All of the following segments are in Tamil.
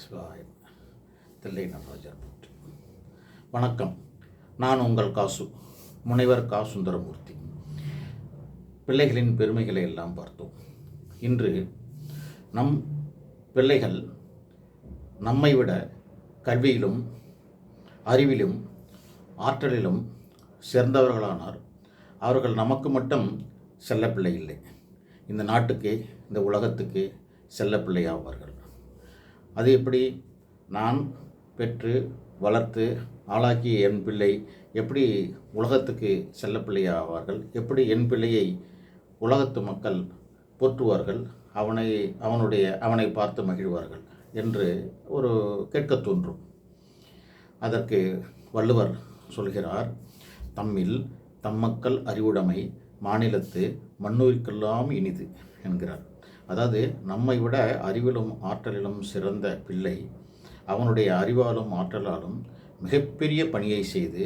சிவாய தில்லை நடராஜர் போற்றி. வணக்கம். நான் உங்கள் காசு, முனைவர் கா சுந்தரமூர்த்தி. பிள்ளைகளின் பெருமைகளை எல்லாம் பார்த்தோம். இன்று நம் பிள்ளைகள் நம்மை விட கல்வியிலும் அறிவிலும் ஆற்றலிலும் சிறந்தவர்களானார். அவர்கள் நமக்கு மட்டும் செல்லப்பிள்ளை இல்லை, இந்த நாட்டுக்கு, இந்த உலகத்துக்கு செல்லப்பிள்ளை ஆவார்கள். அது எப்படி? நான் பெற்று வளர்த்து ஆளாக்கிய என் பிள்ளை எப்படி உலகத்துக்கு செல்லப்பிள்ளை ஆவார்கள்? எப்படி என் பிள்ளையை உலகத்து மக்கள் போற்றுவார்கள், அவனை பார்த்து மகிழ்வார்கள் என்று ஒரு கேட்க தோன்றும். அதற்கு வள்ளுவர் சொல்கிறார், தம்மில் தம்மக்கள் அறிவுடைமை மாநிலத்து மண்ணுயிர்க்கெல்லாம் இனிது என்கிறார். அதாவது நம்மை விட அறிவிலும் ஆற்றலிலும் சிறந்த பிள்ளை அவனுடைய அறிவாலும் ஆற்றலாலும் மிகப்பெரிய பணியை செய்து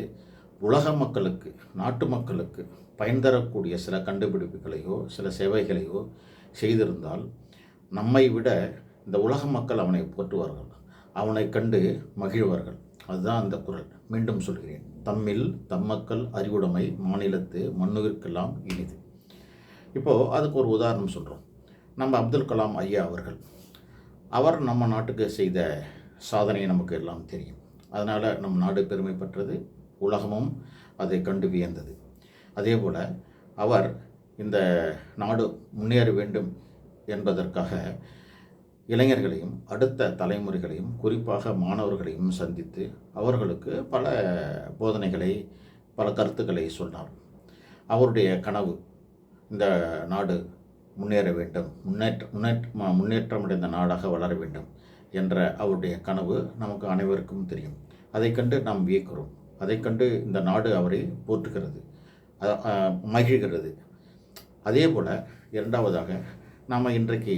உலக மக்களுக்கு, நாட்டு மக்களுக்கு பயன் தரக்கூடிய சில கண்டுபிடிப்புகளையோ சில சேவைகளையோ செய்திருந்தால் நம்மை விட இந்த உலக மக்கள் அவனை போற்றுவார்கள், அவனை கண்டு மகிழ்வார்கள். அதுதான் அந்த குறள். மீண்டும் சொல்கிறேன், தம்மில் தம்மக்கள் அறிவுடைமை மாநிலத்து மண்ணுயிர்க்கெல்லாம் இனிது. இப்போது அதுக்கு ஒரு உதாரணம் சொல்கிறோம். நம்ம அப்துல் கலாம் ஐயா அவர் நம்ம நாட்டுக்கு செய்த சாதனை நமக்கு எல்லாம் தெரியும். அதனால் நம் நாடு பெருமை பெற்றது, உலகமும் அதை கண்டு வியந்தது. அதே போல் அவர் இந்த நாடு முன்னேற வேண்டும் என்பதற்காக இளைஞர்களையும் அடுத்த தலைமுறைகளையும் குறிப்பாக மாணவர்களையும் சந்தித்து அவர்களுக்கு பல போதனைகளை, பல கருத்துக்களை சொன்னார். அவருடைய கனவு இந்த நாடு முன்னேற வேண்டும், முன்னேற்றமடைந்த நாடாக வளர வேண்டும் என்ற அவருடைய கனவு நமக்கு அனைவருக்கும் தெரியும். அதை கண்டு நாம் வியக்கிறோம். அதை கண்டு இந்த நாடு அவரை போற்றுகிறது, மகிழ்கிறது. அதே போல் இரண்டாவதாக நாம் இன்றைக்கு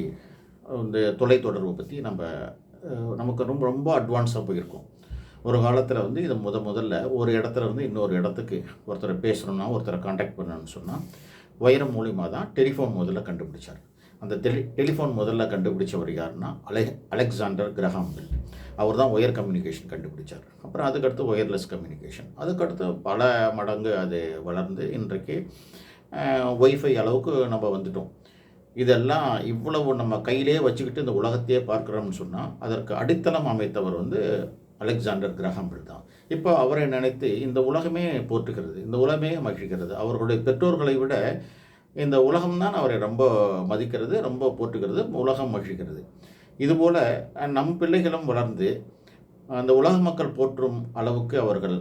இந்த தொலைத்தொடர்பு பற்றி நமக்கு ரொம்ப ரொம்ப அட்வான்ஸாக போயிருக்கோம். ஒரு காலத்தில் இது முதல்ல ஒரு இடத்துல இன்னொரு இடத்துக்கு ஒருத்தரை பேசணுன்னா, ஒருத்தரை காண்டாக்ட் பண்ணணும்னு சொன்னால் வைரம் மூலிமா தான் டெலிஃபோன் முதல்ல கண்டுபிடிச்சார். அந்த டெலிஃபோன் முதல்ல கண்டுபிடிச்சவர் யாருன்னா அலெக்சாண்டர் கிரஹாம் பெல். அவர் தான் ஒயர் கம்யூனிகேஷன் கண்டுபிடிச்சார். அப்புறம் அதுக்கடுத்து ஒயர்லெஸ் கம்யூனிகேஷன், அதுக்கடுத்து பல மடங்கு அது வளர்ந்து இன்றைக்கு ஒய்ஃபை அளவுக்கு நம்ம வந்துட்டோம். இதெல்லாம் இவ்வளவு நம்ம கையிலே வச்சுக்கிட்டு இந்த உலகத்தையே பார்க்குறோம்னு சொன்னால் அதற்கு அடித்தளம் அமைத்தவர் அலெக்சாண்டர் கிரஹாம் பெல் தான். இப்போ அவரை நினைத்து இந்த உலகமே போற்றுகிறது, இந்த உலகமே மகிழ்கிறது. அவர்களுடைய பெற்றோர்களை விட இந்த உலகம்தான் அவரை ரொம்ப மதிக்கிறது, ரொம்ப போற்றுகிறது, உலகம் மகிழ்கிறது. இதுபோல் நம் பிள்ளைகளும் வளர்ந்து அந்த உலக மக்கள் போற்றும் அளவுக்கு அவர்கள்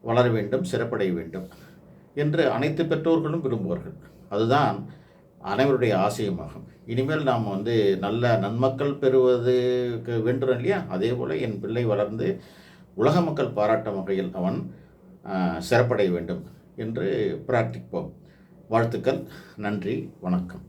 வளர வேண்டும், சிறப்படைய வேண்டும் என்று அனைத்து பெற்றோர்களும் விரும்புவார்கள். அதுதான் அனைவருடைய ஆசையுமாகும். இனிமேல் நாம் நல்ல நன்மக்கள் பெறுவதுக்கு வேண்டுறோம் இல்லையா? அதே போல் என் பிள்ளை வளர்ந்து உலக மக்கள் பாராட்டும் வகையில் அவன் சிறப்படைய வேண்டும் என்று பிரார்த்திப்போம். வாழ்த்துக்கள். நன்றி. வணக்கம்.